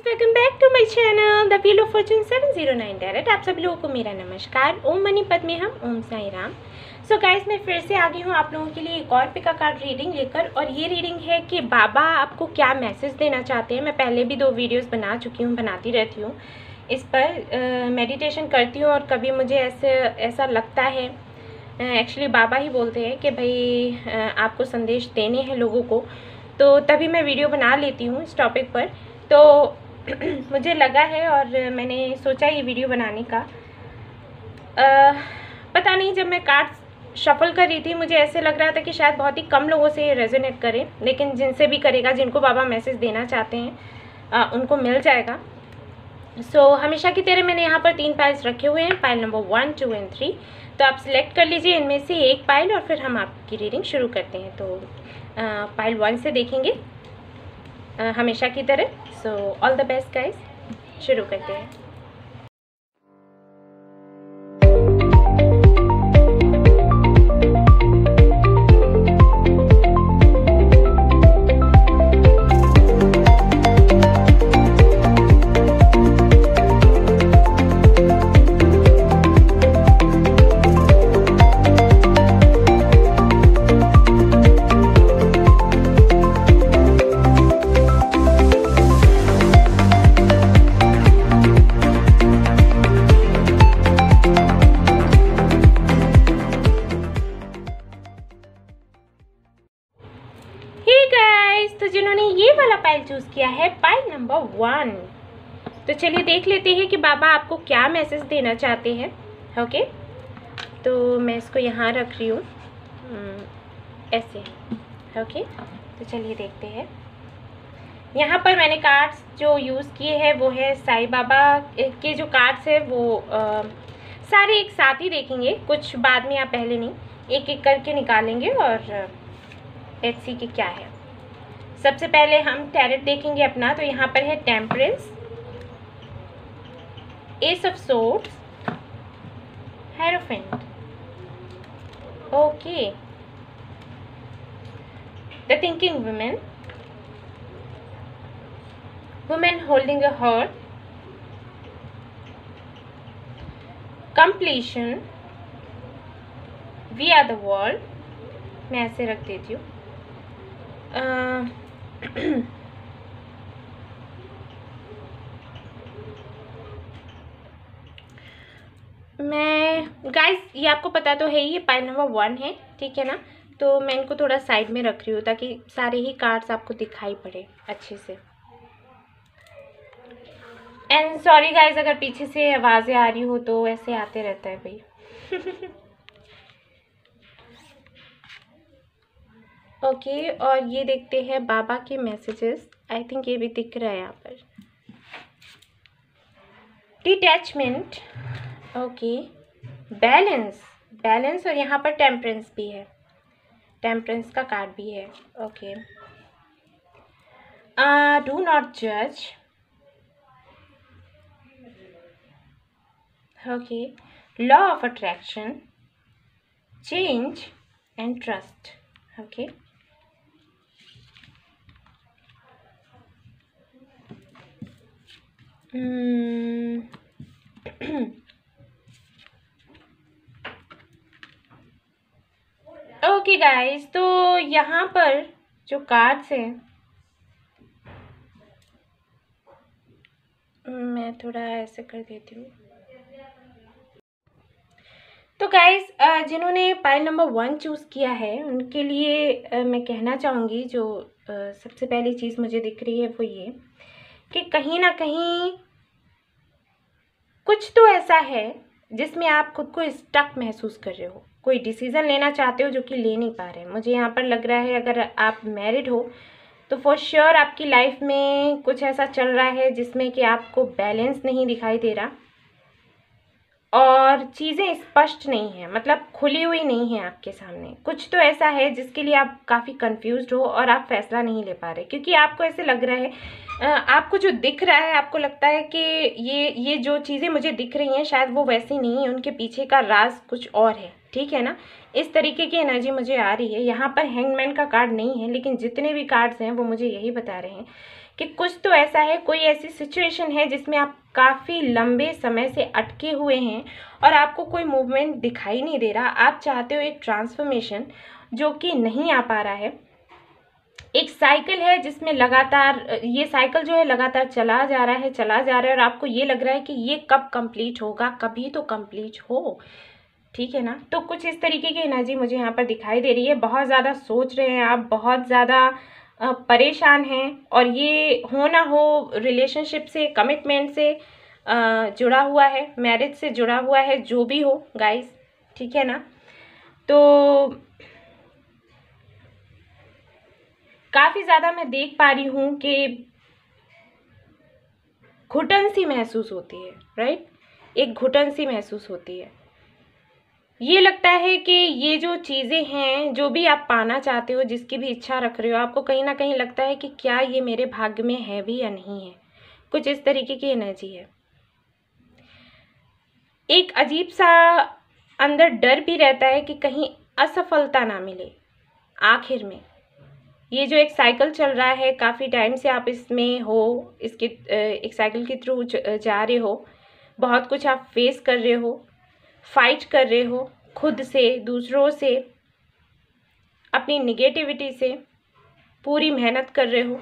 Welcome back to my channel the wheel of fortune 709 direct. आप सभी लोगों को मेरा नमस्कार। ओम मनी पद्मे हम, ओम साई राम। सो गाइस, मैं फिर से आ गई हूँ आप लोगों के लिए एक और पिका कार्ड रीडिंग लेकर। और ये रीडिंग है कि बाबा आपको क्या मैसेज देना चाहते हैं। मैं पहले भी 2 वीडियोस बना चुकी हूँ, बनाती रहती हूँ इस पर। मेडिटेशन करती हूँ और कभी मुझे ऐसा लगता है, एक्चुअली बाबा ही बोलते हैं कि भाई आपको संदेश देने हैं लोगों को, तो तभी मैं वीडियो बना लेती हूँ इस टॉपिक पर। तो मुझे लगा है और मैंने सोचा ये वीडियो बनाने का। पता नहीं, जब मैं कार्ड शफल कर रही थी मुझे ऐसे लग रहा था कि शायद बहुत ही कम लोगों से ये रेजोनेट करे, लेकिन जिनसे भी करेगा, जिनको बाबा मैसेज देना चाहते हैं उनको मिल जाएगा। सो हमेशा की तरह मैंने यहाँ पर 3 पाइल्स रखे हुए हैं, पाइल नंबर 1, 2 एंड 3। तो आप सिलेक्ट कर लीजिए इनमें से एक पाइल और फिर हम आपकी रीडिंग शुरू करते हैं। तो पाइल 1 से देखेंगे हमेशा की तरह। So all the best guys, शुरू करते हैं। तो जिन्होंने ये वाला पाइल चूज किया है, पाइल नंबर 1, तो चलिए देख लेते हैं कि बाबा आपको क्या मैसेज देना चाहते हैं। ओके, तो मैं इसको यहाँ रख रही हूँ ऐसे। ओके, तो चलिए देखते हैं। यहाँ पर मैंने कार्ड्स जो यूज़ किए हैं वो है साईं बाबा के जो कार्ड्स है वो सारे एक साथ ही देखेंगे, कुछ बाद में या पहले नहीं, एक एक करके निकालेंगे और लेट्स सी कि क्या है। सबसे पहले हम टैरेट देखेंगे अपना। तो यहाँ पर है temperance, ace of swords, hierophant. Okay, the thinking women, women holding a heart, completion, we are the world. मैं ऐसे रख देती हूँ। मैं गाइस, ये आपको पता तो है ही, ये पाइल नंबर 1 है, ठीक है ना। तो मैं इनको थोड़ा साइड में रख रही हूँ ताकि सारे ही कार्ड्स आपको दिखाई पड़े अच्छे से। एंड सॉरी गाइस अगर पीछे से आवाज़ें आ रही हो, तो ऐसे आते रहता है भाई। ओके, और ये देखते हैं बाबा के मैसेजेस। आई थिंक ये भी दिख रहा है यहाँ पर। डिटैचमेंट, ओके, बैलेंस, बैलेंस, और यहाँ पर टेम्परेंस भी है, टेम्परेंस का कार्ड भी है। ओके, डू नॉट जज, okay, law of attraction, change and trust. Okay, okay guys, तो यहाँ पर जो कार्ड्स हैं, मैं थोड़ा ऐसे कर देती हूँ। तो गाइस, जिन्होंने पाइल नंबर 1 चूज़ किया है उनके लिए मैं कहना चाहूँगी, जो सबसे पहली चीज़ मुझे दिख रही है वो ये कि कहीं ना कहीं कुछ तो ऐसा है जिसमें आप खुद को स्टक महसूस कर रहे हो, कोई डिसीज़न लेना चाहते हो जो कि ले नहीं पा रहे। मुझे यहाँ पर लग रहा है अगर आप मैरिड हो तो फॉर श्योर आपकी लाइफ में कुछ ऐसा चल रहा है जिसमें कि आपको बैलेंस नहीं दिखाई दे रहा और चीज़ें स्पष्ट नहीं हैं, मतलब खुली हुई नहीं है आपके सामने। कुछ तो ऐसा है जिसके लिए आप काफ़ी कंफ्यूज्ड हो और आप फैसला नहीं ले पा रहे, क्योंकि आपको ऐसे लग रहा है, आपको जो दिख रहा है आपको लगता है कि ये जो चीज़ें मुझे दिख रही हैं शायद वो वैसी नहीं है, उनके पीछे का राज कुछ और है, ठीक है ना। इस तरीके की एनर्जी मुझे आ रही है। यहाँ पर हैंगमैन का कार्ड नहीं है, लेकिन जितने भी कार्ड्स हैं वो मुझे यही बता रहे हैं कि कुछ तो ऐसा है, कोई ऐसी सिचुएशन है जिसमें आप काफ़ी लंबे समय से अटके हुए हैं और आपको कोई मूवमेंट दिखाई नहीं दे रहा। आप चाहते हो एक ट्रांसफॉर्मेशन, जो कि नहीं आ पा रहा है। एक साइकिल है जिसमें लगातार ये साइकिल जो है लगातार चला जा रहा है और आपको ये लग रहा है कि ये कब कंप्लीट होगा, कभी तो कंप्लीट हो, ठीक है ना। तो कुछ इस तरीके की एनर्जी मुझे यहाँ पर दिखाई दे रही है। बहुत ज़्यादा सोच रहे हैं आप, बहुत ज़्यादा परेशान हैं, और ये हो ना हो रिलेशनशिप से, कमिटमेंट से जुड़ा हुआ है, मैरिज से जुड़ा हुआ है, जो भी हो गाइस, ठीक है ना। तो काफ़ी ज़्यादा मैं देख पा रही हूँ कि घुटन सी महसूस होती है, राइट, एक घुटन सी महसूस होती है। ये लगता है कि ये जो चीज़ें हैं, जो भी आप पाना चाहते हो, जिसकी भी इच्छा रख रहे हो, आपको कहीं ना कहीं लगता है कि क्या ये मेरे भाग्य में है भी या नहीं है। कुछ इस तरीके की एनर्जी है। एक अजीब सा अंदर डर भी रहता है कि कहीं असफलता ना मिले आखिर में। ये जो एक साइकिल चल रहा है, काफ़ी टाइम से आप इसमें हो, इसके एक साइकिल के थ्रू जा रहे हो, बहुत कुछ आप फेस कर रहे हो, फाइट कर रहे हो खुद से, दूसरों से, अपनी निगेटिविटी से, पूरी मेहनत कर रहे हो,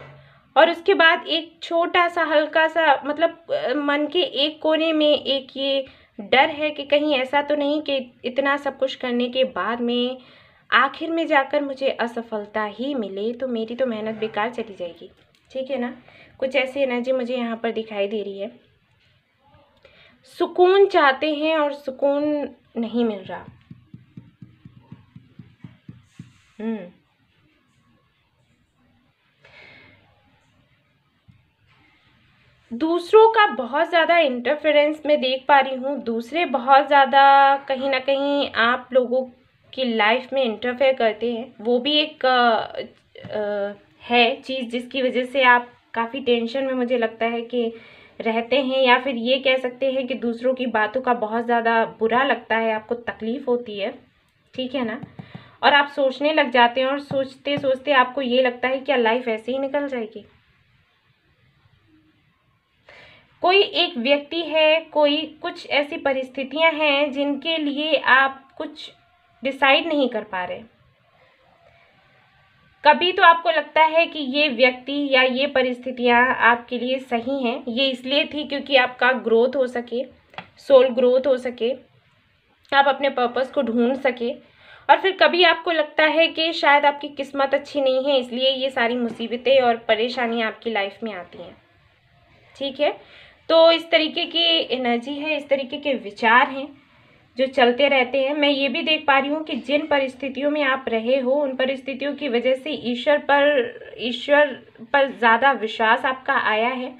और उसके बाद एक छोटा सा हल्का सा मतलब मन के एक कोने में एक ये डर है कि कहीं ऐसा तो नहीं कि इतना सब कुछ करने के बाद में आखिर में जाकर मुझे असफलता ही मिले, तो मेरी तो मेहनत बेकार चली जाएगी, ठीक है ना। कुछ ऐसी एनर्जी मुझे यहाँ पर दिखाई दे रही है। सुकून चाहते हैं और सुकून नहीं मिल रहा। दूसरों का बहुत ज़्यादा इंटरफेरेंस मैं देख पा रही हूँ। दूसरे बहुत ज़्यादा कहीं ना कहीं आप लोगों की लाइफ में इंटरफेयर करते हैं। वो भी एक है चीज़ जिसकी वजह से आप काफ़ी टेंशन में मुझे लगता है कि रहते हैं, या फिर ये कह सकते हैं कि दूसरों की बातों का बहुत ज़्यादा बुरा लगता है, आपको तकलीफ़ होती है, ठीक है ना। और आप सोचने लग जाते हैं और सोचते सोचते आपको ये लगता है क्या लाइफ ऐसे ही निकल जाएगी। कोई एक व्यक्ति है, कोई कुछ ऐसी परिस्थितियां हैं जिनके लिए आप कुछ डिसाइड नहीं कर पा रहे। कभी तो आपको लगता है कि ये व्यक्ति या ये परिस्थितियां आपके लिए सही हैं, ये इसलिए थी क्योंकि आपका ग्रोथ हो सके, सोल ग्रोथ हो सके, आप अपने पर्पस को ढूंढ सके। और फिर कभी आपको लगता है कि शायद आपकी किस्मत अच्छी नहीं है, इसलिए ये सारी मुसीबतें और परेशानियां आपकी लाइफ में आती हैं, ठीक है। तो इस तरीके की एनर्जी है, इस तरीके के विचार हैं जो चलते रहते हैं। मैं ये भी देख पा रही हूँ कि जिन परिस्थितियों में आप रहे हो, उन परिस्थितियों की वजह से ईश्वर पर ज़्यादा विश्वास आपका आया है,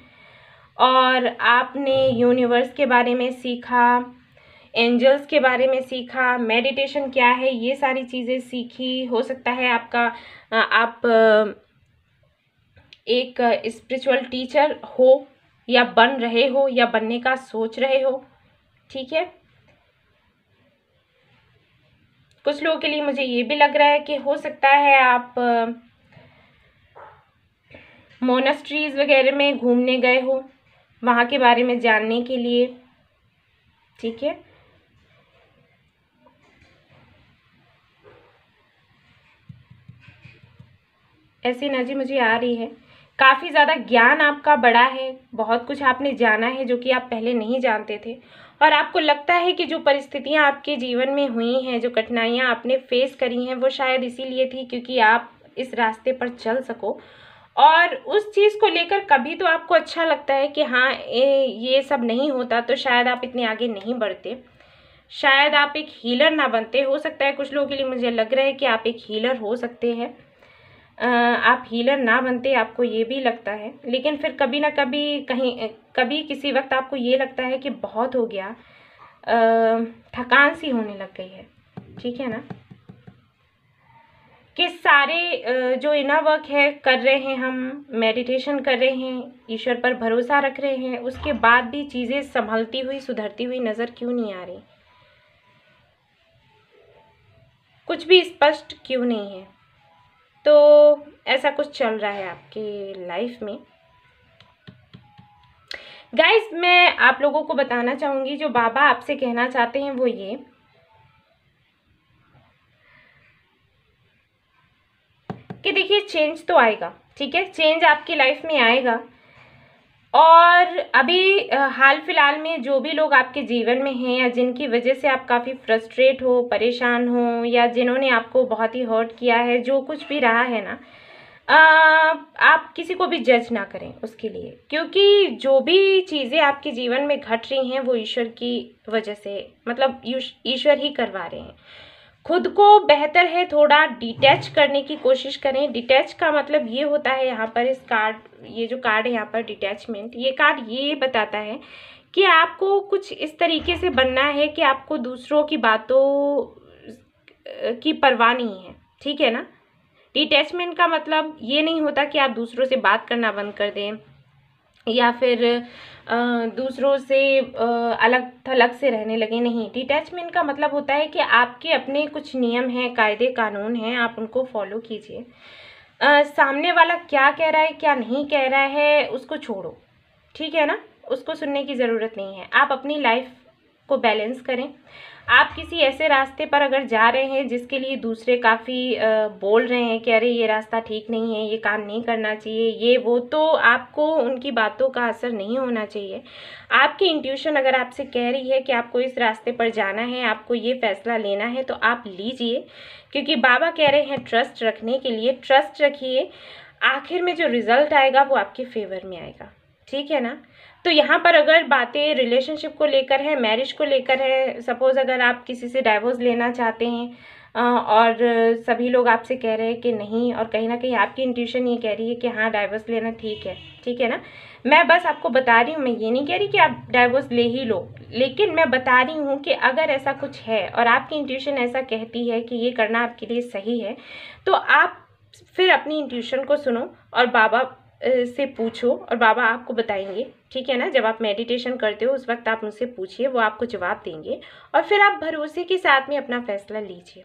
और आपने यूनिवर्स के बारे में सीखा, एंजल्स के बारे में सीखा, मेडिटेशन क्या है, ये सारी चीज़ें सीखी। हो सकता है आप एक स्पिरिचुअल टीचर हो, या बन रहे हो, या बनने का सोच रहे हो, ठीक है। कुछ लोगों के लिए मुझे ये भी लग रहा है कि हो सकता है आप मोनेस्ट्रीज वगैरह में घूमने गए हो, वहाँ के बारे में जानने के लिए, ठीक है। ऐसी एनर्जी मुझे आ रही है। काफ़ी ज़्यादा ज्ञान आपका बड़ा है, बहुत कुछ आपने जाना है जो कि आप पहले नहीं जानते थे, और आपको लगता है कि जो परिस्थितियां आपके जीवन में हुई हैं, जो कठिनाइयां आपने फेस करी हैं, वो शायद इसीलिए थी क्योंकि आप इस रास्ते पर चल सको। और उस चीज़ को लेकर कभी तो आपको अच्छा लगता है कि हाँ ये सब नहीं होता तो शायद आप इतने आगे नहीं बढ़ते, शायद आप एक हीलर ना बनते। हो सकता है कुछ लोगों के लिए मुझे लग रहा है कि आप एक हीलर हो सकते हैं, आप हीलर ना बनते, आपको ये भी लगता है। लेकिन फिर कभी ना कभी कभी किसी वक्त आपको ये लगता है कि बहुत हो गया, थकान सी होने लग गई है, ठीक है ना। कि सारे जो इनर वर्क है कर रहे हैं, हम मेडिटेशन कर रहे हैं, ईश्वर पर भरोसा रख रहे हैं, उसके बाद भी चीज़ें संभलती हुई, सुधरती हुई नज़र क्यों नहीं आ रही। कुछ भी स्पष्ट क्यों नहीं है। तो ऐसा कुछ चल रहा है आपके लाइफ में। गाइस, मैं आप लोगों को बताना चाहूँगी, जो बाबा आपसे कहना चाहते हैं वो ये कि देखिए, चेंज तो आएगा, ठीक है, चेंज आपकी लाइफ में आएगा। और अभी हाल फिलहाल में जो भी लोग आपके जीवन में हैं या जिनकी वजह से आप काफ़ी फ्रस्ट्रेट हो, परेशान हो, या जिन्होंने आपको बहुत ही हर्ट किया है, जो कुछ भी रहा है ना, आप किसी को भी जज ना करें उसके लिए, क्योंकि जो भी चीज़ें आपके जीवन में घट रही हैं वो ईश्वर की वजह से, मतलब ईश्वर ही करवा रहे हैं। खुद को बेहतर है थोड़ा डिटैच करने की कोशिश करें। डिटैच का मतलब ये होता है, यहाँ पर इस कार्ड, ये जो कार्ड है यहाँ पर डिटैचमेंट, ये कार्ड ये बताता है कि आपको कुछ इस तरीके से बनना है कि आपको दूसरों की बातों की परवाह नहीं है, ठीक है ना। डिटैचमेंट का मतलब ये नहीं होता कि आप दूसरों से बात करना बंद कर दें या फिर दूसरों से अलग थलग से रहने लगे, नहीं। डिटैचमेंट का मतलब होता है कि आपके अपने कुछ नियम हैं, कायदे कानून हैं, आप उनको फॉलो कीजिए। सामने वाला क्या कह रहा है क्या नहीं कह रहा है उसको छोड़ो, ठीक है ना, उसको सुनने की ज़रूरत नहीं है। आप अपनी लाइफ को बैलेंस करें। आप किसी ऐसे रास्ते पर अगर जा रहे हैं जिसके लिए दूसरे काफ़ी बोल रहे हैं कि अरे ये रास्ता ठीक नहीं है, ये काम नहीं करना चाहिए, ये वो, तो आपको उनकी बातों का असर नहीं होना चाहिए। आपकी इंट्यूशन अगर आपसे कह रही है कि आपको इस रास्ते पर जाना है, आपको ये फैसला लेना है, तो आप लीजिए, क्योंकि बाबा कह रहे हैं ट्रस्ट रखने के लिए। ट्रस्ट रखिए, आखिर में जो रिजल्ट आएगा वो आपके फेवर में आएगा, ठीक है ना। तो यहाँ पर अगर बातें रिलेशनशिप को लेकर है, मैरिज को लेकर है, सपोज़ अगर आप किसी से डाइवोर्स लेना चाहते हैं और सभी लोग आपसे कह रहे हैं कि नहीं, और कहीं ना कहीं आपकी इंट्यूशन ये कह रही है कि हाँ डाइवोर्स लेना ठीक है ना। मैं बस आपको बता रही हूँ, मैं ये नहीं कह रही कि आप डाइवोर्स ले ही लो, लेकिन मैं बता रही हूँ कि अगर ऐसा कुछ है और आपकी इंट्यूशन ऐसा कहती है कि ये करना आपके लिए सही है, तो आप फिर अपनी इंट्यूशन को सुनो और बाबा से पूछो और बाबा आपको बताएंगे, ठीक है ना। जब आप मेडिटेशन करते हो उस वक्त आप उनसे पूछिए, वो आपको जवाब देंगे और फिर आप भरोसे के साथ में अपना फैसला लीजिए।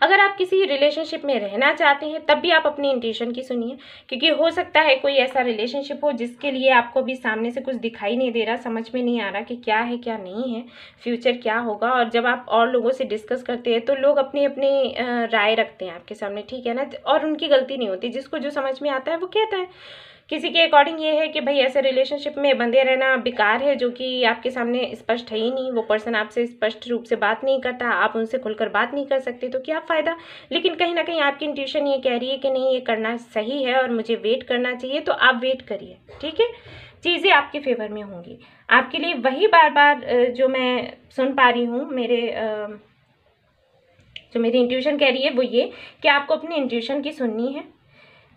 अगर आप किसी रिलेशनशिप में रहना चाहते हैं तब भी आप अपनी इंट्यूशन की सुनिए, क्योंकि हो सकता है कोई ऐसा रिलेशनशिप हो जिसके लिए आपको भी सामने से कुछ दिखाई नहीं दे रहा, समझ में नहीं आ रहा कि क्या है क्या नहीं है, फ्यूचर क्या होगा। और जब आप और लोगों से डिस्कस करते हैं तो लोग अपनी अपनी राय रखते हैं आपके सामने, ठीक है ना, और उनकी गलती नहीं होती। जिसको जो समझ में आता है वो कहता है। किसी के अकॉर्डिंग ये है कि भाई ऐसे रिलेशनशिप में बंधे रहना बेकार है, जो कि आपके सामने स्पष्ट है ही नहीं, वो पर्सन आपसे स्पष्ट रूप से बात नहीं करता, आप उनसे खुलकर बात नहीं कर सकते, तो क्या फ़ायदा। लेकिन कहीं ना कहीं आपकी इंट्यूशन ये कह रही है कि नहीं ये करना सही है और मुझे वेट करना चाहिए, तो आप वेट करिए, ठीक है। चीज़ें आपके फेवर में होंगी आपके लिए। वही बार बार जो मैं सुन पा रही हूँ, जो मेरी इंट्यूशन कह रही है वो ये कि आपको अपनी इंट्यूशन की सुननी है।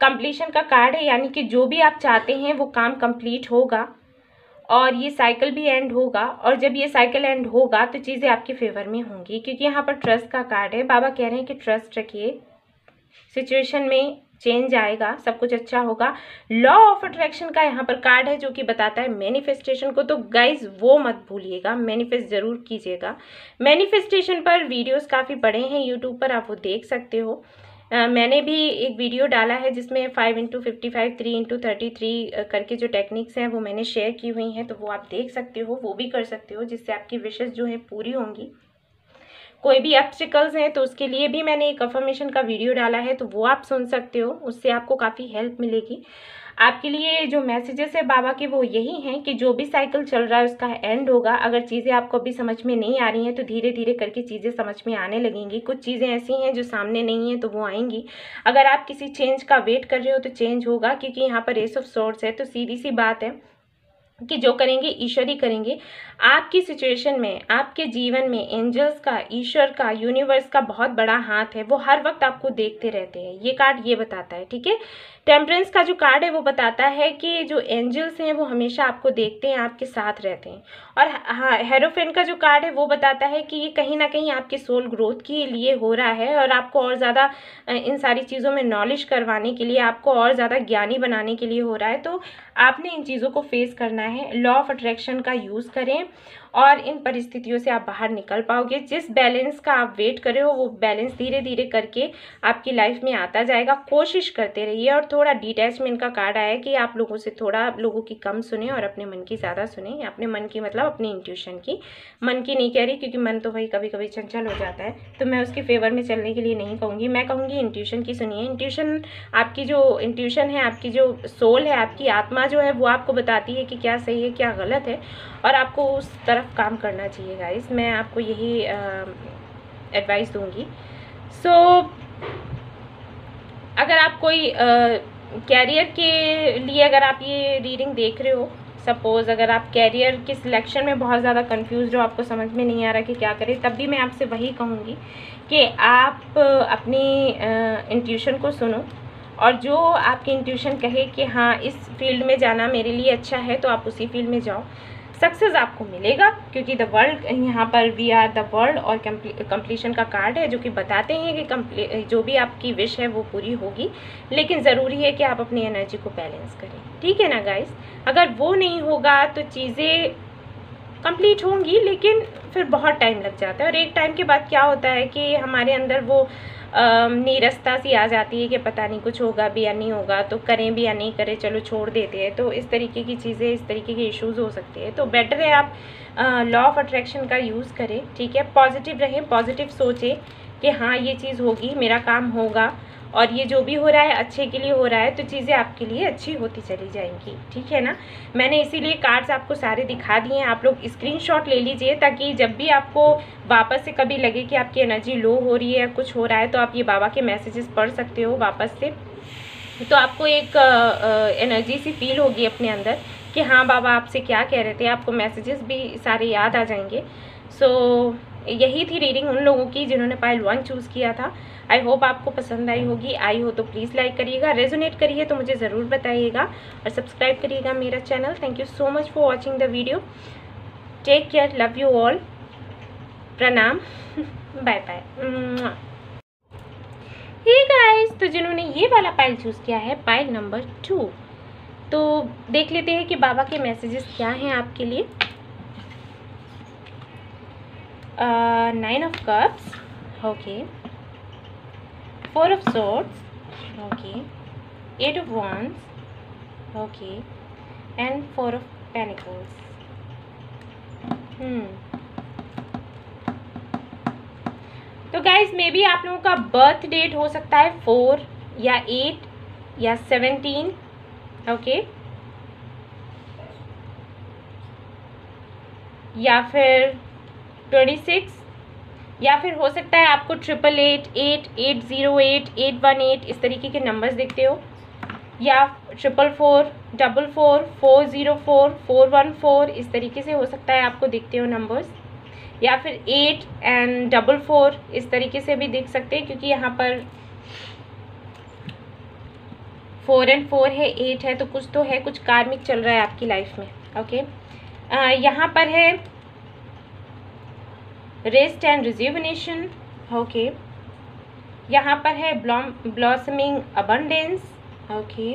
कंप्लीशन का कार्ड है, यानी कि जो भी आप चाहते हैं वो काम कंप्लीट होगा और ये साइकिल भी एंड होगा। और जब ये साइकिल एंड होगा तो चीज़ें आपके फेवर में होंगी, क्योंकि यहाँ पर ट्रस्ट का कार्ड है। बाबा कह रहे हैं कि ट्रस्ट रखिए, सिचुएशन में चेंज आएगा, सब कुछ अच्छा होगा। लॉ ऑफ अट्रैक्शन का यहाँ पर कार्ड है जो कि बताता है मैनिफेस्टेशन को, तो गाइज वो मत भूलिएगा, मैनिफेस्ट ज़रूर कीजिएगा। मैनिफेस्टेशन पर वीडियोस काफ़ी बड़े हैं यूट्यूब पर, आप वो देख सकते हो। मैंने भी एक वीडियो डाला है जिसमें 5x55 3x33 करके जो टेक्निक्स हैं वो मैंने शेयर की हुई हैं, तो वो आप देख सकते हो, वो भी कर सकते हो, जिससे आपकी विशेष जो है पूरी होंगी। कोई भी ऑब्स्टिकल्स हैं तो उसके लिए भी मैंने एक अफर्मेशन का वीडियो डाला है, तो वो आप सुन सकते हो, उससे आपको काफ़ी हेल्प मिलेगी। आपके लिए जो मैसेजेस है बाबा के वो यही हैं कि जो भी साइकिल चल रहा है उसका एंड होगा। अगर चीज़ें आपको अभी समझ में नहीं आ रही हैं तो धीरे धीरे करके चीज़ें समझ में आने लगेंगी। कुछ चीज़ें ऐसी हैं जो सामने नहीं हैं तो वो आएंगी। अगर आप किसी चेंज का वेट कर रहे हो तो चेंज होगा, क्योंकि यहाँ पर एस ऑफ सोर्ड्स है, तो सीधी सी बात है कि जो करेंगे ईश्वर ही करेंगे। आपकी सिचुएशन में, आपके जीवन में एंजल्स का, ईश्वर का, यूनिवर्स का बहुत बड़ा हाथ है, वो हर वक्त आपको देखते रहते हैं। ये कार्ड ये बताता है, ठीक है। टेम्परेंस का जो कार्ड है वो बताता है कि जो एंजल्स हैं वो हमेशा आपको देखते हैं, आपके साथ रहते हैं। और हाँ, हेरोफेंट का जो कार्ड है वो बताता है कि ये कहीं ना कहीं आपके सोल ग्रोथ के लिए हो रहा है और आपको और ज़्यादा इन सारी चीज़ों में नॉलेज करवाने के लिए, आपको और ज़्यादा ज्ञानी बनाने के लिए हो रहा है। तो आपने इन चीज़ों को फेस करना है। लॉ ऑफ अट्रैक्शन का यूज़ करें और इन परिस्थितियों से आप बाहर निकल पाओगे। जिस बैलेंस का आप वेट कर रहे हो वो बैलेंस धीरे धीरे करके आपकी लाइफ में आता जाएगा। कोशिश करते रहिए। और थोड़ा डिटैचमेंट का कार्ड आया है कि आप लोगों से थोड़ा लोगों की कम सुने और अपने मन की ज़्यादा सुने। अपने मन की मतलब अपनी इंट्यूशन की, मन की नहीं कह रही, क्योंकि मन तो भाई कभी कभी चंचल हो जाता है, तो मैं उसके फेवर में चलने के लिए नहीं कहूँगी। मैं कहूँगी इंट्यूशन की सुनिए। इंट्यूशन, आपकी जो इंट्यूशन है, आपकी जो सोल है, आपकी आत्मा जो है, वो आपको बताती है कि क्या सही है क्या गलत है, और आपको उस तरफ काम करना चाहिए गाइस। मैं आपको यही एडवाइस दूंगी। सो अगर आप कोई कैरियर के लिए अगर आप ये रीडिंग देख रहे हो, सपोज़ अगर आप कैरियर के सिलेक्शन में बहुत ज़्यादा कंफ्यूज हो, आपको समझ में नहीं आ रहा कि क्या करें, तब भी मैं आपसे वही कहूँगी कि आप अपनी इंट्यूशन को सुनो, और जो आपकी इंट्यूशन कहे कि हाँ इस फील्ड में जाना मेरे लिए अच्छा है, तो आप उसी फील्ड में जाओ। सक्सेस आपको मिलेगा, क्योंकि द वर्ल्ड, यहाँ पर वी आर द वर्ल्ड और कंप्लीशन का कार्ड है, जो कि बताते हैं कि जो भी आपकी विश है वो पूरी होगी, लेकिन ज़रूरी है कि आप अपनी एनर्जी को बैलेंस करें। ठीक है ना गाइस? अगर वो नहीं होगा तो चीज़ें कंप्लीट होंगी, लेकिन फिर बहुत टाइम लग जाता है। और एक टाइम के बाद क्या होता है कि हमारे अंदर वो नीरसता सी आ जाती है कि पता नहीं कुछ होगा भी या नहीं होगा, तो करें भी या नहीं करें, चलो छोड़ देते हैं। तो इस तरीके की चीज़ें, इस तरीके के इश्यूज़ हो सकते हैं। तो बेटर है आप लॉ ऑफ अट्रैक्शन का यूज़ करें। ठीक है, पॉजिटिव रहें, पॉजिटिव सोचें कि हाँ ये चीज़ होगी, मेरा काम होगा, और ये जो भी हो रहा है अच्छे के लिए हो रहा है, तो चीज़ें आपके लिए अच्छी होती चली जाएंगी। ठीक है ना? मैंने इसीलिए कार्ड्स आपको सारे दिखा दिए हैं। आप लोग स्क्रीनशॉट ले लीजिए, ताकि जब भी आपको वापस से कभी लगे कि आपकी एनर्जी लो हो रही है या कुछ हो रहा है, तो आप ये बाबा के मैसेजेस पढ़ सकते हो वापस से। तो आपको एक एनर्जी सी फील होगी अपने अंदर कि हाँ बाबा आपसे क्या कह रहे थे, आपको मैसेजेस भी सारे याद आ जाएंगे। सो यही थी रीडिंग उन लोगों की जिन्होंने पाइल 1 चूज़ किया था। आई होप आपको पसंद आई होगी। आई हो तो प्लीज़ लाइक करिएगा, रेजोनेट करिए तो मुझे ज़रूर बताइएगा, और सब्सक्राइब करिएगा मेरा channel. Thank you so much for watching the video. Take care, love you all, प्रणाम, बाय बाय। हे गाइस, तो जिन्होंने ये वाला पाइल चूज़ किया है, पाइल नंबर 2, तो देख लेते हैं कि बाबा के मैसेजेस क्या हैं आपके लिए। 9 of cups, okay, 4 of swords, okay, 8 of wands, okay, and 4 of pentacles. तो गाइज मे बी आप लोगों का बर्थ डेट हो सकता है 4 या 8 या 17, ओके, या फिर 26, या फिर हो सकता है आपको 888, 808, 818 इस तरीके के नंबर्स दिखते हो, या 444, 44, 404, 414 इस तरीके से हो सकता है आपको दिखते हो नंबर्स, या फिर 8 and 44 इस तरीके से भी दिख सकते हैं, क्योंकि यहाँ पर 4 and 4 है, 8 है, तो कुछ तो है, कुछ कार्मिक चल रहा है आपकी लाइफ में। ओके, यहाँ पर है रेस्ट एंड रिज्यूवनेशन, ओके, यहाँ पर है ब्लॉसमिंग अबंडेंस, ओके,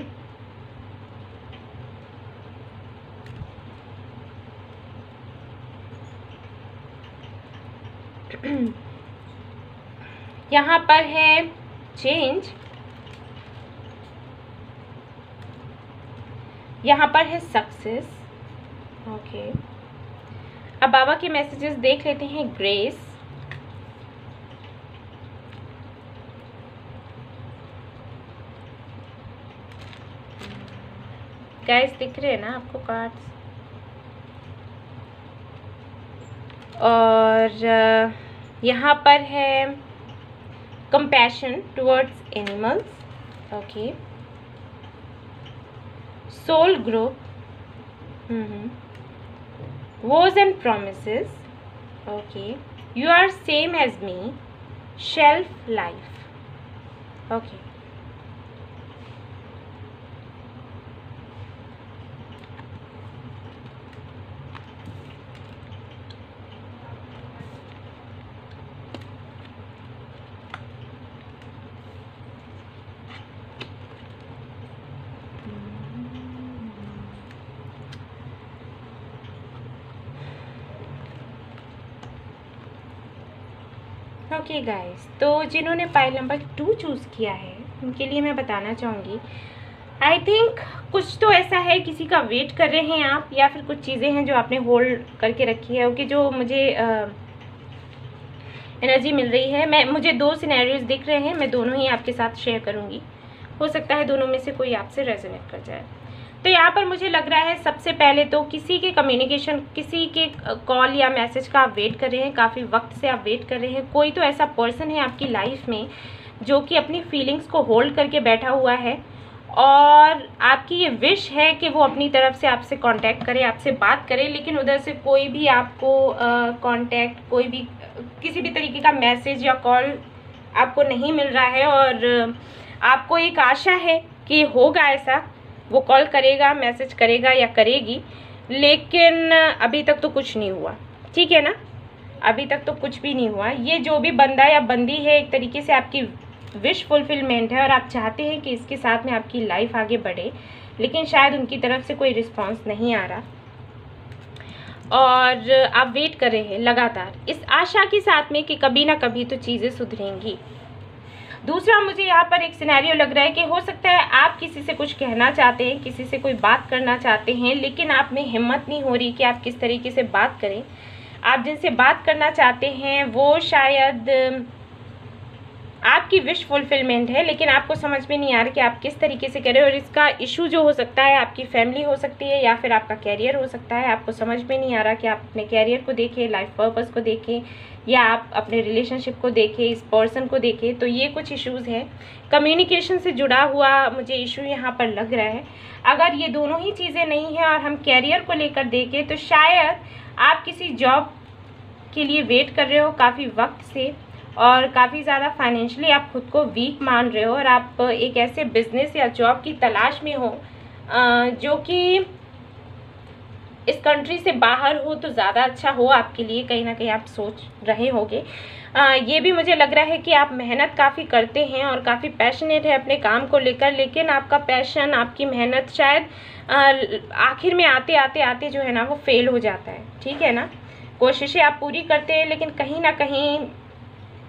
यहाँ पर है चेंज, यहाँ पर है सक्सेस, ओके। अब बाबा के मैसेजेस देख लेते हैं। ग्रेस, गाइस दिख रहे हैं ना आपको कार्ड्स, और यहाँ पर है compassion towards animals, okay, soul group, vows and promises, okay, you are same as me, shelf life, okay. Okay guys, तो जिन्होंने पाइल नंबर 2 चूज़ किया है उनके लिए मैं बताना चाहूँगी, आई थिंक कुछ तो ऐसा है, किसी का वेट कर रहे हैं आप, या फिर कुछ चीज़ें हैं जो आपने होल्ड करके रखी है। ओके, जो मुझे एनर्जी मिल रही है, मुझे 2 सिनेरियोज दिख रहे हैं, मैं दोनों ही आपके साथ शेयर करूँगी। हो सकता है दोनों में से कोई आपसे रेजोनेट कर जाए। तो यहाँ पर मुझे लग रहा है सबसे पहले तो किसी के कम्युनिकेशन, किसी के कॉल या मैसेज का आप वेट कर रहे हैं, काफ़ी वक्त से आप वेट कर रहे हैं। कोई तो ऐसा पर्सन है आपकी लाइफ में जो कि अपनी फीलिंग्स को होल्ड करके बैठा हुआ है, और आपकी ये विश है कि वो अपनी तरफ से आपसे कांटेक्ट करे, आपसे बात करे, लेकिन उधर से कोई भी आपको कांटेक्ट, कोई भी किसी भी तरीके का मैसेज या कॉल आपको नहीं मिल रहा है। और आपको एक आशा है कि होगा ऐसा, वो कॉल करेगा, मैसेज करेगा या करेगी, लेकिन अभी तक तो कुछ नहीं हुआ। ठीक है ना, अभी तक तो कुछ भी नहीं हुआ। ये जो भी बंदा या बंदी है, एक तरीके से आपकी विश फुलफिलमेंट है, और आप चाहते हैं कि इसके साथ में आपकी लाइफ आगे बढ़े, लेकिन शायद उनकी तरफ से कोई रिस्पांस नहीं आ रहा, और आप वेट कर रहे हैं लगातार इस आशा के साथ में कि कभी ना कभी तो चीज़ें सुधरेंगी। दूसरा, मुझे यहाँ पर एक सिनेरियो लग रहा है कि हो सकता है आप किसी से कुछ कहना चाहते हैं, किसी से कोई बात करना चाहते हैं, लेकिन आप में हिम्मत नहीं हो रही कि आप किस तरीके से बात करें। आप जिनसे बात करना चाहते हैं वो शायद आपकी विश फुलफिलमेंट है, लेकिन आपको समझ में नहीं आ रहा कि आप किस तरीके से करें। और इसका इशू जो हो सकता है, आपकी फैमिली हो सकती है या फिर आपका कैरियर हो सकता है। आपको समझ में नहीं आ रहा कि आप अपने कैरियर को देखें, लाइफ पर्पस को देखें, या आप अपने रिलेशनशिप को देखें, इस पर्सन को देखें। तो ये कुछ इश्यूज़ हैं, कम्युनिकेशन से जुड़ा हुआ मुझे इशू यहाँ पर लग रहा है। अगर ये दोनों ही चीज़ें नहीं हैं और हम कैरियर को लेकर देखें, तो शायद आप किसी जॉब के लिए वेट कर रहे हो काफ़ी वक्त से, और काफ़ी ज़्यादा फाइनेंशियली आप खुद को वीक मान रहे हो, और आप एक ऐसे बिजनेस या जॉब की तलाश में हो जो कि इस कंट्री से बाहर हो तो ज़्यादा अच्छा हो आपके लिए, कहीं ना कहीं आप सोच रहे होंगे। ये भी मुझे लग रहा है कि आप मेहनत काफ़ी करते हैं और काफ़ी पैशनेट है अपने काम को लेकर, लेकिन आपका पैशन, आपकी मेहनत शायद आखिर में आते आते आते जो है ना वो फेल हो जाता है। ठीक है ना, कोशिशें आप पूरी करते हैं, लेकिन कहीं ना कहीं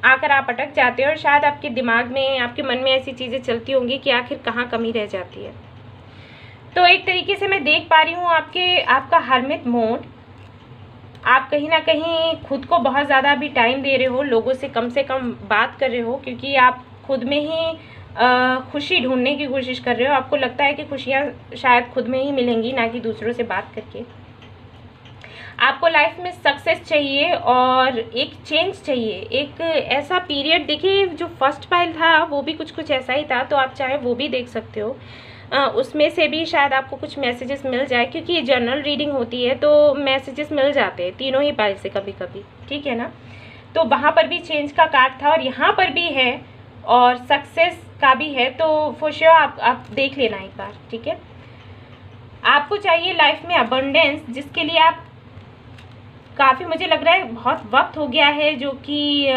आकर आप अटक जाते हो, और शायद आपके दिमाग में, आपके मन में ऐसी चीज़ें चलती होंगी कि आखिर कहाँ कमी रह जाती है। तो एक तरीके से मैं देख पा रही हूँ आपका हरमिट मोड, आप कहीं ना कहीं खुद को बहुत ज़्यादा अभी टाइम दे रहे हो, लोगों से कम बात कर रहे हो, क्योंकि आप खुद में ही खुशी ढूंढने की कोशिश कर रहे हो। आपको लगता है कि खुशियाँ शायद खुद में ही मिलेंगी, ना कि दूसरों से बात करके। आपको लाइफ में सक्सेस चाहिए और एक चेंज चाहिए, एक ऐसा पीरियड। देखिए, जो फर्स्ट पाइल था वो भी कुछ ऐसा ही था, तो आप चाहे वो भी देख सकते हो। उसमें से भी शायद आपको कुछ मैसेजेस मिल जाए, क्योंकि ये जनरल रीडिंग होती है तो मैसेजेस मिल जाते हैं तीनों ही पाइल से कभी कभी। ठीक है ना, तो वहाँ पर भी चेंज का कार्ड था और यहाँ पर भी है, और सक्सेस का भी है। तो फॉर श्योर आप देख लेना एक बार। ठीक है, आपको चाहिए लाइफ में अबंडेंस, जिसके लिए आप काफ़ी, मुझे लग रहा है बहुत वक्त हो गया है जो कि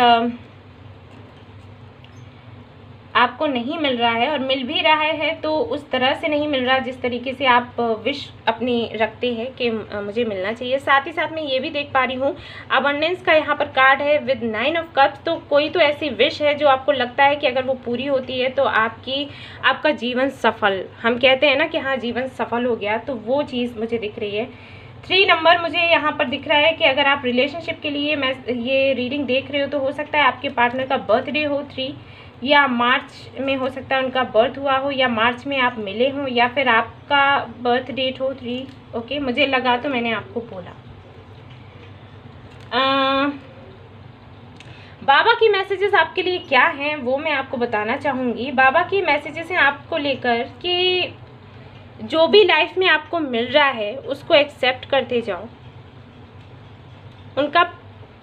आपको नहीं मिल रहा है, और मिल भी रहा है तो उस तरह से नहीं मिल रहा जिस तरीके से आप विश अपनी रखते हैं कि मुझे मिलना चाहिए। साथ ही साथ मैं ये भी देख पा रही हूँ अबंडेंस का यहाँ पर कार्ड है विद 9 ऑफ कप्स। तो कोई तो ऐसी विश है जो आपको लगता है कि अगर वो पूरी होती है तो आपका जीवन सफल, हम कहते हैं ना कि हाँ जीवन सफल हो गया, तो वो चीज़ मुझे दिख रही है। 3 नंबर मुझे यहाँ पर दिख रहा है कि अगर आप रिलेशनशिप के लिए मैं ये रीडिंग देख रहे हो तो हो सकता है आपके पार्टनर का बर्थडे हो 3, या मार्च में हो सकता है उनका बर्थ हुआ हो, या मार्च में आप मिले हों, या फिर आपका बर्थ डेट हो 3। ओके, मुझे लगा तो मैंने आपको बोला। बाबा की मैसेजेस आपके लिए क्या हैं वो मैं आपको बताना चाहूँगी। बाबा की मैसेजेस हैं आपको लेकर कि जो भी लाइफ में आपको मिल रहा है उसको एक्सेप्ट करते जाओ, उनका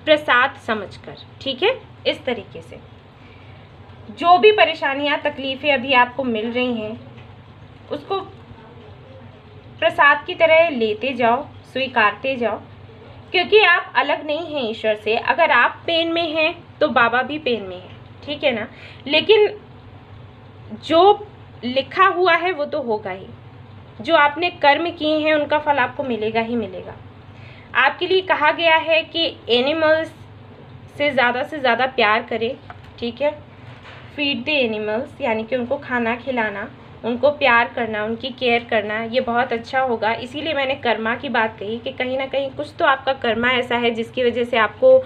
प्रसाद समझकर। ठीक है, इस तरीके से जो भी परेशानियां, तकलीफ़ें अभी आपको मिल रही हैं उसको प्रसाद की तरह लेते जाओ, स्वीकारते जाओ, क्योंकि आप अलग नहीं हैं ईश्वर से। अगर आप पेन में हैं तो बाबा भी पेन में है। ठीक है ना, लेकिन जो लिखा हुआ है वो तो होगा ही, जो आपने कर्म किए हैं उनका फल आपको मिलेगा ही मिलेगा। आपके लिए कहा गया है कि एनिमल्स से ज़्यादा प्यार करें, ठीक है। फीड द एनिमल्स, यानी कि उनको खाना खिलाना, उनको प्यार करना, उनकी केयर करना, ये बहुत अच्छा होगा। इसीलिए मैंने कर्मा की बात कही कि कहीं ना कहीं कुछ तो आपका कर्मा ऐसा है जिसकी वजह से आपको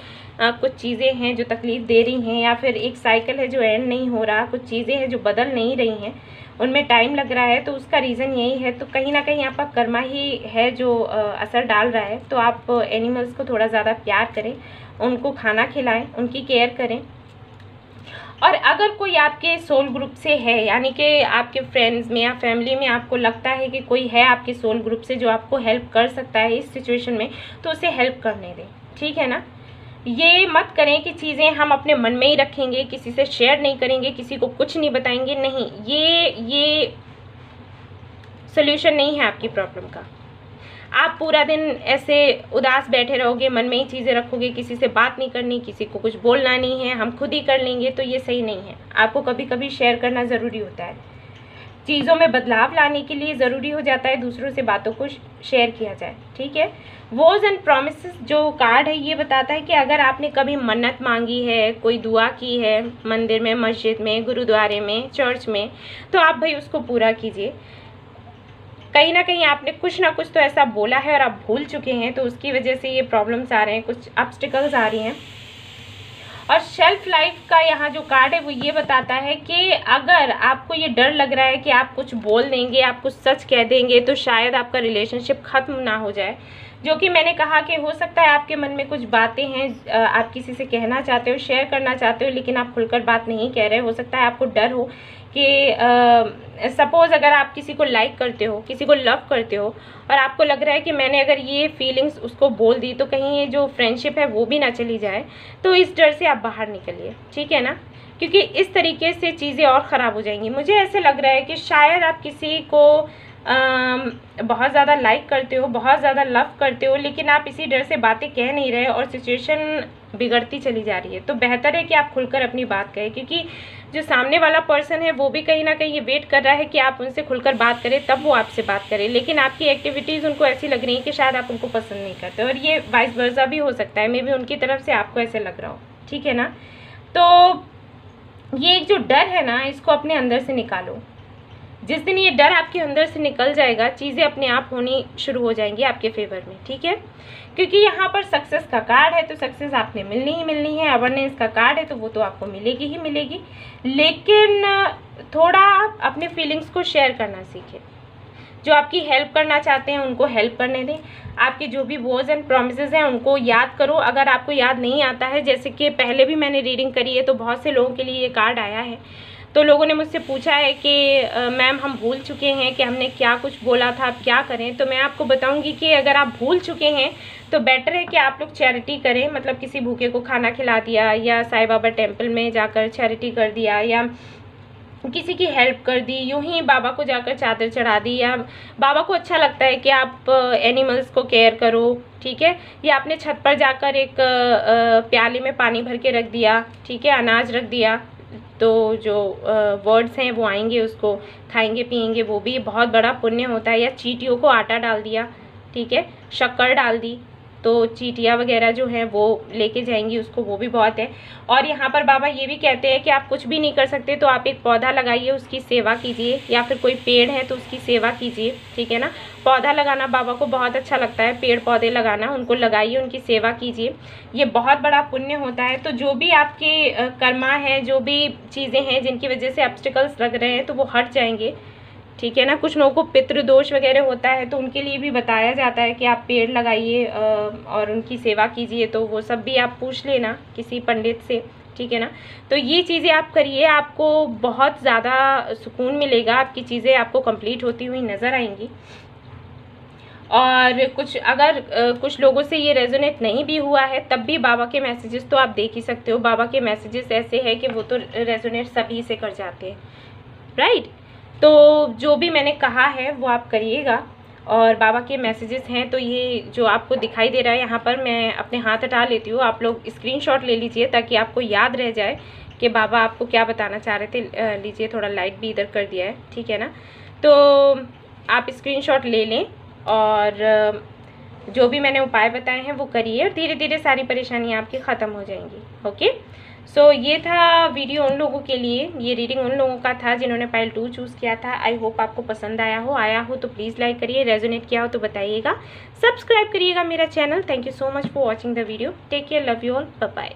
कुछ चीज़ें हैं जो तकलीफ़ दे रही हैं, या फिर एक साइकिल है जो एंड नहीं हो रहा, कुछ चीज़ें हैं जो बदल नहीं रही हैं, उनमें टाइम लग रहा है, तो उसका रीज़न यही है। तो कहीं ना कहीं आपका कर्मा ही है जो असर डाल रहा है। तो आप एनिमल्स को थोड़ा ज़्यादा प्यार करें, उनको खाना खिलाएं, उनकी केयर करें। और अगर कोई आपके सोल ग्रुप से है, यानी कि आपके फ्रेंड्स में या फैमिली में आपको लगता है कि कोई है आपके सोल ग्रुप से जो आपको हेल्प कर सकता है इस सिचुएशन में, तो उसे हेल्प करने दें, ठीक है ना। ये मत करें कि चीज़ें हम अपने मन में ही रखेंगे, किसी से शेयर नहीं करेंगे, किसी को कुछ नहीं बताएंगे, नहीं, ये सोल्यूशन नहीं है आपकी प्रॉब्लम का। आप पूरा दिन ऐसे उदास बैठे रहोगे, मन में ही चीज़ें रखोगे, किसी से बात नहीं करनी, किसी को कुछ बोलना नहीं है, हम खुद ही कर लेंगे, तो ये सही नहीं है। आपको कभी कभी शेयर करना ज़रूरी होता है। चीज़ों में बदलाव लाने के लिए ज़रूरी हो जाता है दूसरों से बातों को शेयर किया जाए, ठीक है। वोज एंड प्रोमिसेस जो कार्ड है ये बताता है कि अगर आपने कभी मन्नत मांगी है, कोई दुआ की है मंदिर में, मस्जिद में, गुरुद्वारे में, चर्च में, तो आप भाई उसको पूरा कीजिए। कहीं ना कहीं आपने कुछ ना कुछ तो ऐसा बोला है और आप भूल चुके हैं, तो उसकी वजह से ये प्रॉब्लम्स आ रहे हैं, कुछ ऑब्स्टिकल्स आ रही हैं। और शेल्फ लाइफ का यहाँ जो कार्ड है वो ये बताता है कि अगर आपको ये डर लग रहा है कि आप कुछ बोल देंगे, आप कुछ सच कह देंगे, तो शायद आपका रिलेशनशिप ख़त्म ना हो जाए। जो कि मैंने कहा कि हो सकता है आपके मन में कुछ बातें हैं, आप किसी से कहना चाहते हो, शेयर करना चाहते हो, लेकिन आप खुलकर बात नहीं कह रहे। हो सकता है आपको डर हो कि सपोज़ अगर आप किसी को लाइक करते हो, किसी को लव करते हो, और आपको लग रहा है कि मैंने अगर ये फीलिंग्स उसको बोल दी तो कहीं ये जो फ्रेंडशिप है वो भी ना चली जाए, तो इस डर से आप बाहर निकलिए, ठीक है ना। क्योंकि इस तरीके से चीज़ें और ख़राब हो जाएंगी। मुझे ऐसे लग रहा है कि शायद आप किसी को बहुत ज़्यादा लाइक करते हो, बहुत ज़्यादा लव करते हो, लेकिन आप इसी डर से बातें कह नहीं रहे और सिचुएशन बिगड़ती चली जा रही है। तो बेहतर है कि आप खुलकर अपनी बात कहें, क्योंकि जो सामने वाला पर्सन है वो भी कहीं ना कहीं ये वेट कर रहा है कि आप उनसे खुलकर बात करें, तब वो आपसे बात करें। लेकिन आपकी एक्टिविटीज़ उनको ऐसी लग रही है कि शायद आप उनको पसंद नहीं करते, और ये वाइस वर्सा भी हो सकता है, मे बी उनकी तरफ से आपको ऐसे लग रहा हो, ठीक है ना। तो ये एक जो डर है ना, इसको अपने अंदर से निकालो। जिस दिन ये डर आपके अंदर से निकल जाएगा, चीज़ें अपने आप होनी शुरू हो जाएंगी आपके फेवर में, ठीक है। क्योंकि यहाँ पर सक्सेस का कार्ड है, तो सक्सेस आपने मिलनी ही मिलनी है। अवेयरनेस का कार्ड है, तो वो तो आपको मिलेगी ही मिलेगी। लेकिन थोड़ा अपने फीलिंग्स को शेयर करना सीखें। जो आपकी हेल्प करना चाहते हैं उनको हेल्प करने दें। आपके जो भी वोज एंड प्रॉमिसेस हैं उनको याद करो। अगर आपको याद नहीं आता है, जैसे कि पहले भी मैंने रीडिंग करी है, तो बहुत से लोगों के लिए ये कार्ड आया है, तो लोगों ने मुझसे पूछा है कि मैम हम भूल चुके हैं कि हमने क्या कुछ बोला था, अब क्या करें। तो मैं आपको बताऊंगी कि अगर आप भूल चुके हैं तो बेटर है कि आप लोग चैरिटी करें, मतलब किसी भूखे को खाना खिला दिया, या साईं बाबा टेम्पल में जाकर चैरिटी कर दिया, या किसी की हेल्प कर दी, यूं ही बाबा को जाकर चादर चढ़ा दी, या बाबा को अच्छा लगता है कि आप एनिमल्स को केयर करो, ठीक है। या आपने छत पर जाकर एक प्याले में पानी भर के रख दिया, ठीक है, अनाज रख दिया, तो जो वर्ड्स हैं वो आएंगे, उसको खाएंगे पिएंगे, वो भी बहुत बड़ा पुण्य होता है। या चींटियों को आटा डाल दिया, ठीक है, शक्कर डाल दी, तो चींटियाँ वगैरह जो हैं वो लेके जाएंगी उसको, वो भी बहुत है। और यहाँ पर बाबा ये भी कहते हैं कि आप कुछ भी नहीं कर सकते तो आप एक पौधा लगाइए, उसकी सेवा कीजिए, या फिर कोई पेड़ है तो उसकी सेवा कीजिए, ठीक है ना। पौधा लगाना बाबा को बहुत अच्छा लगता है, पेड़ पौधे लगाना, उनको लगाइए, उनकी सेवा कीजिए, ये बहुत बड़ा पुण्य होता है। तो जो भी आपके कर्मा है, जो भी चीज़ें हैं जिनकी वजह से ऑब्स्टिकल्स लग रहे हैं, तो वो हट जाएंगे, ठीक है ना। कुछ लोगों को पितृदोष वगैरह होता है, तो उनके लिए भी बताया जाता है कि आप पेड़ लगाइए और उनकी सेवा कीजिए, तो वो सब भी आप पूछ लेना किसी पंडित से, ठीक है ना। तो ये चीज़ें आप करिए, आपको बहुत ज़्यादा सुकून मिलेगा, आपकी चीज़ें आपको कंप्लीट होती हुई नज़र आएंगी। और कुछ अगर कुछ लोगों से ये रेजोनेट नहीं भी हुआ है, तब भी बाबा के मैसेजेस तो आप देख ही सकते हो। बाबा के मैसेजेस ऐसे हैं कि वो तो रेजोनेट सभी से कर जाते हैं, राइट। तो जो भी मैंने कहा है वो आप करिएगा। और बाबा के मैसेजेस हैं, तो ये जो आपको दिखाई दे रहा है यहाँ पर, मैं अपने हाथ हटा लेती हूँ, आप लोग स्क्रीनशॉट ले लीजिए ताकि आपको याद रह जाए कि बाबा आपको क्या बताना चाह रहे थे। लीजिए, थोड़ा लाइट भी इधर कर दिया है, ठीक है ना। तो आप स्क्रीनशॉट ले लें और जो भी मैंने उपाय बताए हैं वो करिए और धीरे धीरे सारी परेशानियाँ आपकी ख़त्म हो जाएंगी। ओके, सो ये था वीडियो उन लोगों के लिए, ये रीडिंग उन लोगों का था जिन्होंने पाइल 2 चूज़ किया था। आई होप आपको पसंद आया हो तो प्लीज़ लाइक करिए, रेजोनेट किया हो तो बताइएगा, सब्सक्राइब करिएगा मेरा channel. Thank you so much for watching the video, take care, love you all, bye bye.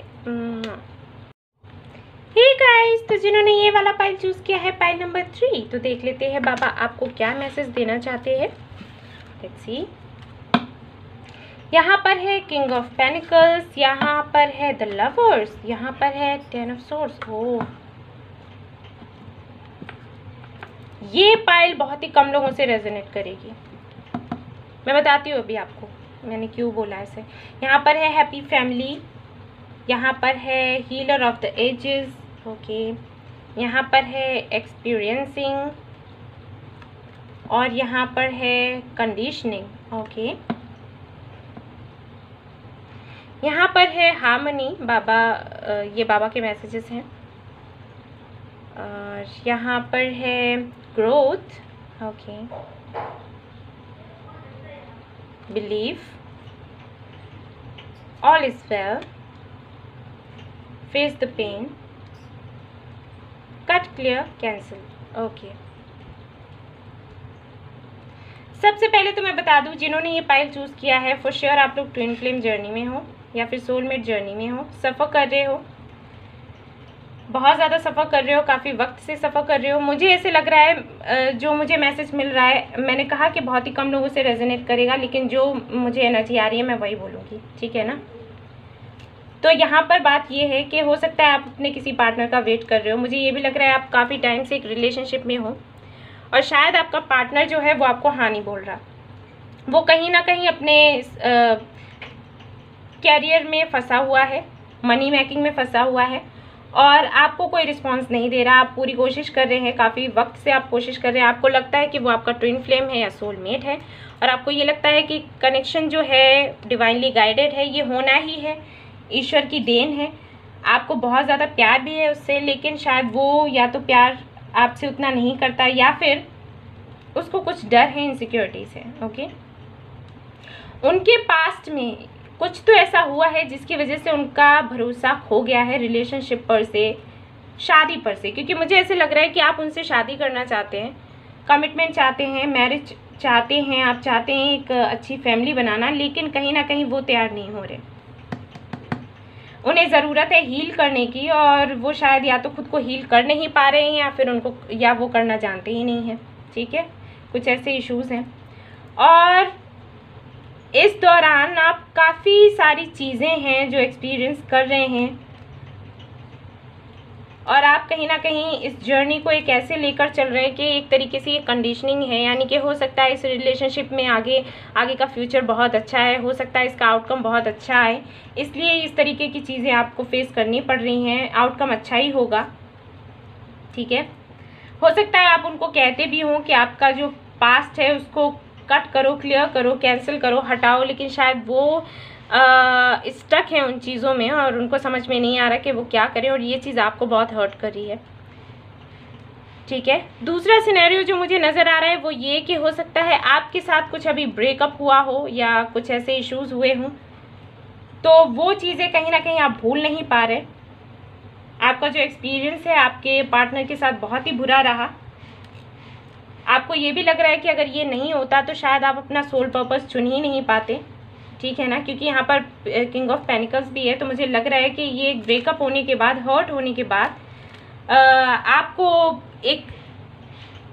Hey guys, तो जिन्होंने ये वाला पाइल चूज़ किया है, पाइल नंबर 3, तो देख लेते हैं बाबा आपको क्या मैसेज देना चाहते हैं। लेट्स सी, यहाँ पर है किंग ऑफ पेनिकल्स, यहाँ पर है द लवर्स, यहाँ पर है 10 ऑफ सोर्ड्स। हो, ये पाइल बहुत ही कम लोगों से रेजोनेट करेगी। मैं बताती हूँ अभी आपको मैंने क्यों बोला ऐसे। यहाँ पर है हैप्पी फैमिली, यहाँ पर है healer of the ages. Okay, यहाँ पर है एक्सपीरियंसिंग और यहाँ पर है कंडीशनिंग। ओके, यहाँ पर है हार्मनी, बाबा, ये बाबा के मैसेजेस हैं। और यहाँ पर है growth. Okay, believe, all is well, face the pain, cut, clear, cancel. Okay, सबसे पहले तो मैं बता दूं, जिन्होंने ये पाइल चूज़ किया है, फॉर श्योर आप लोग ट्विन फ्लेम जर्नी में हो या फिर सोलमेट जर्नी में हो, सफ़र कर रहे हो, बहुत ज़्यादा सफ़र कर रहे हो, काफ़ी वक्त से सफ़र कर रहे हो। मुझे ऐसे लग रहा है, जो मुझे मैसेज मिल रहा है, मैंने कहा कि बहुत ही कम लोगों से रेजोनेट करेगा, लेकिन जो मुझे एनर्जी आ रही है मैं वही बोलूँगी, ठीक है ना। तो यहाँ पर बात ये है कि हो सकता है आप अपने किसी पार्टनर का वेट कर रहे हो। मुझे ये भी लग रहा है आप काफ़ी टाइम से एक रिलेशनशिप में हो और शायद आपका पार्टनर जो है वो आपको हाँ नहीं बोल रहा, वो कहीं ना कहीं अपने कैरियर में फंसा हुआ है, मनी मेकिंग में फंसा हुआ है और आपको कोई रिस्पांस नहीं दे रहा। आप पूरी कोशिश कर रहे हैं, काफ़ी वक्त से आप कोशिश कर रहे हैं, आपको लगता है कि वो आपका ट्विन फ्लेम है या सोलमेट है और आपको ये लगता है कि कनेक्शन जो है डिवाइनली गाइडेड है, ये होना ही है, ईश्वर की देन है। आपको बहुत ज़्यादा प्यार भी है उससे, लेकिन शायद वो या तो प्यार आपसे उतना नहीं करता या फिर उसको कुछ डर है, इनसिक्योरिटी से। ओके, उनके पास्ट में कुछ तो ऐसा हुआ है जिसकी वजह से उनका भरोसा खो गया है रिलेशनशिप पर से, शादी पर से, क्योंकि मुझे ऐसे लग रहा है कि आप उनसे शादी करना चाहते हैं, कमिटमेंट चाहते हैं, मैरिज चाहते हैं, आप चाहते हैं एक अच्छी फैमिली बनाना, लेकिन कहीं ना कहीं वो तैयार नहीं हो रहे। उन्हें ज़रूरत है हील करने की और वो शायद या तो खुद को हील कर नहीं पा रहे हैं या फिर उनको, या वो करना जानते ही नहीं हैं। ठीक है, कुछ ऐसे इश्यूज़ हैं और इस दौरान आप काफ़ी सारी चीज़ें हैं जो एक्सपीरियंस कर रहे हैं और आप कहीं ना कहीं इस जर्नी को एक ऐसे लेकर चल रहे हैं कि एक तरीके से ये कंडीशनिंग है, यानी कि हो सकता है इस रिलेशनशिप में आगे का फ्यूचर बहुत अच्छा है, हो सकता है इसका आउटकम बहुत अच्छा है, इसलिए इस तरीके की चीज़ें आपको फेस करनी पड़ रही हैं। आउटकम अच्छा ही होगा, ठीक है। हो सकता है आप उनको कहते भी हों कि आपका जो पास्ट है उसको कट करो, क्लियर करो, कैंसिल करो, हटाओ, लेकिन शायद वो स्टक है उन चीज़ों में और उनको समझ में नहीं आ रहा कि वो क्या करें और ये चीज़ आपको बहुत हर्ट कर रही है। ठीक है, दूसरा सिनेरियो जो मुझे नज़र आ रहा है वो ये कि हो सकता है आपके साथ कुछ अभी ब्रेकअप हुआ हो या कुछ ऐसे इश्यूज़ हुए हों, तो वो चीज़ें कहीं ना कहीं आप भूल नहीं पा रहे। आपका जो एक्सपीरियंस है आपके पार्टनर के साथ बहुत ही बुरा रहा। आपको ये भी लग रहा है कि अगर ये नहीं होता तो शायद आप अपना सोल पर्पस चुन ही नहीं पाते, ठीक है ना, क्योंकि यहाँ पर किंग ऑफ पेनिकल्स भी है। तो मुझे लग रहा है कि ये ब्रेकअप होने के बाद, हर्ट होने के बाद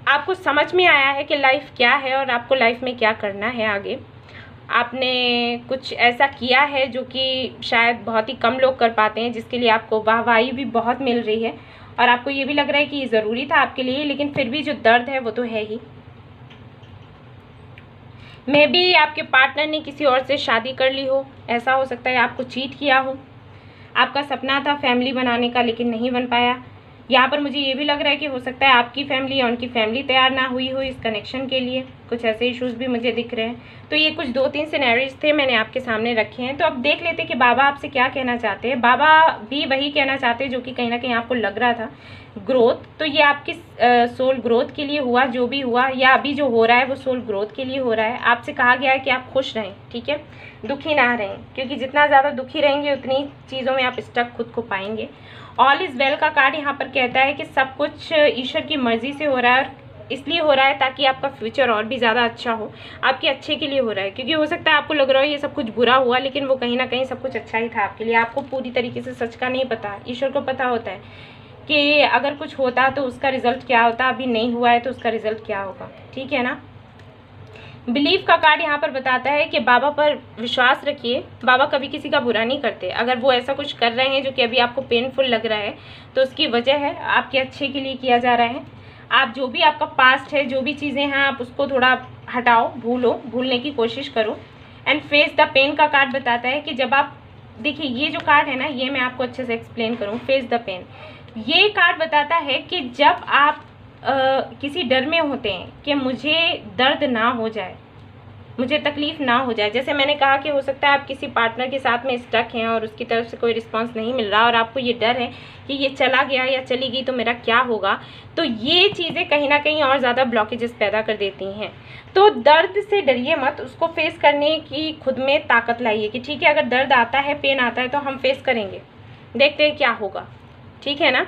आपको समझ में आया है कि लाइफ क्या है और आपको लाइफ में क्या करना है आगे। आपने कुछ ऐसा किया है जो कि शायद बहुत ही कम लोग कर पाते हैं, जिसके लिए आपको वाहवाही भी बहुत मिल रही है और आपको ये भी लग रहा है कि ये ज़रूरी था आपके लिए, लेकिन फिर भी जो दर्द है वो तो है ही। मे बी आपके पार्टनर ने किसी और से शादी कर ली हो, ऐसा हो सकता है, आपको चीट किया हो। आपका सपना था फैमिली बनाने का लेकिन नहीं बन पाया, यहाँ पर मुझे ये भी लग रहा है कि हो सकता है आपकी फैमिली या उनकी फैमिली तैयार ना हुई हो इस कनेक्शन के लिए, कुछ ऐसे इश्यूज भी मुझे दिख रहे हैं। तो ये कुछ 2-3 सिनेरियोज थे, मैंने आपके सामने रखे हैं। तो अब देख लेते कि बाबा आपसे क्या कहना चाहते हैं। बाबा भी वही कहना चाहते हैं जो कि कहीं ना कहीं आपको लग रहा था, ग्रोथ। तो ये आपकी सोल ग्रोथ के लिए हुआ, जो भी हुआ या अभी जो हो रहा है वो सोल ग्रोथ के लिए हो रहा है। आपसे कहा गया है कि आप खुश रहें, ठीक है, दुखी ना रहें, क्योंकि जितना ज़्यादा दुखी रहेंगे उतनी चीज़ों में आप स्टक खुद को पाएंगे। ऑल इज़ वेल का कार्ड यहाँ पर कहता है कि सब कुछ ईश्वर की मर्जी से हो रहा है, और इसलिए हो रहा है ताकि आपका फ्यूचर और भी ज़्यादा अच्छा हो, आपके अच्छे के लिए हो रहा है। क्योंकि हो सकता है आपको लग रहा हो ये सब कुछ बुरा हुआ, लेकिन वो कहीं ना कहीं सब कुछ अच्छा ही था आपके लिए। आपको पूरी तरीके से सच का नहीं पता, ईश्वर को पता होता है कि अगर कुछ होता तो उसका रिजल्ट क्या होता, अभी नहीं हुआ है तो उसका रिजल्ट क्या होगा, ठीक है ना। बिलीव का कार्ड यहाँ पर बताता है कि बाबा पर विश्वास रखिए, बाबा कभी किसी का बुरा नहीं करते। अगर वो ऐसा कुछ कर रहे हैं जो कि अभी आपको पेनफुल लग रहा है तो उसकी वजह है आपके अच्छे के लिए किया जा रहा है। आप जो भी आपका पास्ट है, जो भी चीज़ें हैं, आप उसको थोड़ा हटाओ, भूलने की कोशिश करो। एंड फेस द पेन का कार्ड बताता है कि जब आप, देखिए ये जो कार्ड है ना, ये मैं आपको अच्छे से एक्सप्लेन करूँ। फेस द पेन, ये कार्ड बताता है कि जब आप किसी डर में होते हैं कि मुझे दर्द ना हो जाए, मुझे तकलीफ ना हो जाए। जैसे मैंने कहा कि हो सकता है आप किसी पार्टनर के साथ में स्टक हैं और उसकी तरफ से कोई रिस्पांस नहीं मिल रहा और आपको ये डर है कि ये चला गया या चली गई तो मेरा क्या होगा। तो ये चीज़ें कहीं ना कहीं और ज़्यादा ब्लॉकेजेस पैदा कर देती हैं। तो दर्द से डरिए मत, उसको फेस करने की खुद में ताकत लाइए कि ठीक है, अगर दर्द आता है, पेन आता है तो हम फेस करेंगे, देखते हैं क्या होगा, ठीक है ना।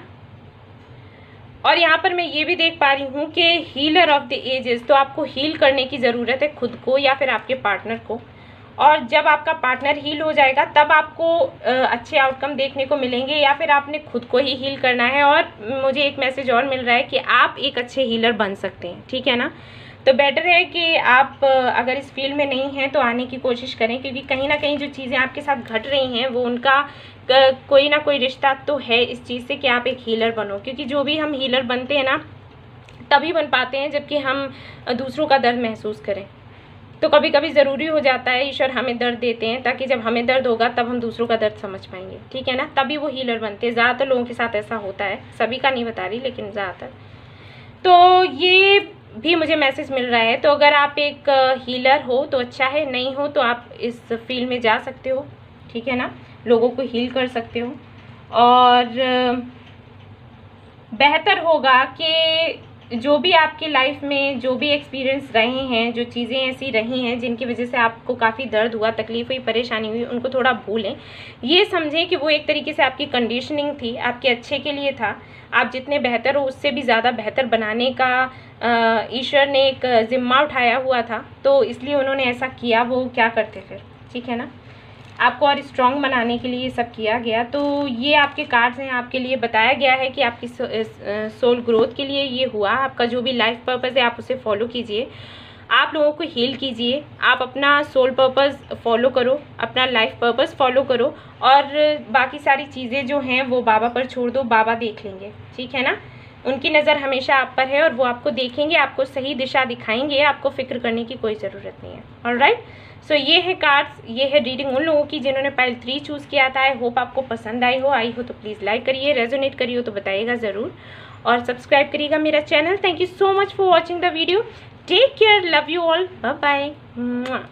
और यहाँ पर मैं ये भी देख पा रही हूँ कि हीलर ऑफ द एजेस, तो आपको हील करने की ज़रूरत है खुद को या फिर आपके पार्टनर को। और जब आपका पार्टनर हील हो जाएगा तब आपको अच्छे आउटकम देखने को मिलेंगे, या फिर आपने खुद को ही हील करना है। और मुझे एक मैसेज और मिल रहा है कि आप एक अच्छे हीलर बन सकते हैं, ठीक है ना। तो बेटर है कि आप अगर इस फील्ड में नहीं हैं तो आने की कोशिश करें, क्योंकि कहीं ना कहीं जो चीज़ें आपके साथ घट रही हैं वो उनका कोई ना कोई रिश्ता तो है इस चीज़ से कि आप एक हीलर बनो। क्योंकि जो भी हम हीलर बनते हैं ना, तभी बन पाते हैं जबकि हम दूसरों का दर्द महसूस करें। तो कभी कभी ज़रूरी हो जाता है, ईश्वर हमें दर्द देते हैं ताकि जब हमें दर्द होगा तब हम दूसरों का दर्द समझ पाएंगे, ठीक है ना, तभी वो हीलर बनते हैं। ज़्यादातर लोगों के साथ ऐसा होता है, सभी का नहीं बता रही लेकिन ज़्यादातर। तो ये भी मुझे मैसेज मिल रहा है। तो अगर आप एक हीलर हो तो अच्छा है, नहीं हो तो आप इस फील्ड में जा सकते हो, ठीक है ना, लोगों को हील कर सकते हो। और बेहतर होगा कि जो भी आपकी लाइफ में जो भी एक्सपीरियंस रहे हैं, जो चीज़ें ऐसी रही हैं जिनकी वजह से आपको काफ़ी दर्द हुआ, तकलीफ हुई, परेशानी हुई, उनको थोड़ा भूलें। ये समझें कि वो एक तरीके से आपकी कंडीशनिंग थी, आपके अच्छे के लिए था। आप जितने बेहतर हो उससे भी ज़्यादा बेहतर बनाने का ईश्वर ने एक जिम्मा उठाया हुआ था, तो इसलिए उन्होंने ऐसा किया। वो क्या करते फिर, ठीक है ना, आपको और स्ट्रॉन्ग बनाने के लिए ये सब किया गया। तो ये आपके कार्ड्स हैं, आपके लिए बताया गया है कि आपकी सोल ग्रोथ के लिए ये हुआ। आपका जो भी लाइफ पर्पस है आप उसे फॉलो कीजिए, आप लोगों को हील कीजिए, आप अपना सोल पर्पस फॉलो करो, अपना लाइफ पर्पस फॉलो करो, और बाकी सारी चीज़ें जो हैं वो बाबा पर छोड़ दो, बाबा देख लेंगे, ठीक है ना। उनकी नज़र हमेशा आप पर है और वो आपको देखेंगे, आपको सही दिशा दिखाएंगे, आपको फिक्र करने की कोई ज़रूरत नहीं है। ऑलराइट, सो ये है कार्ड्स, ये है रीडिंग उन लोगों की जिन्होंने पाइल 3 चूज़ किया था। आई होप आपको पसंद आई हो तो प्लीज़ लाइक करिए, रेजोनेट करिए तो बताइएगा ज़रूर, और सब्सक्राइब करिएगा मेरा channel. Thank you so much for watching the video, take care, love you all, bye bye.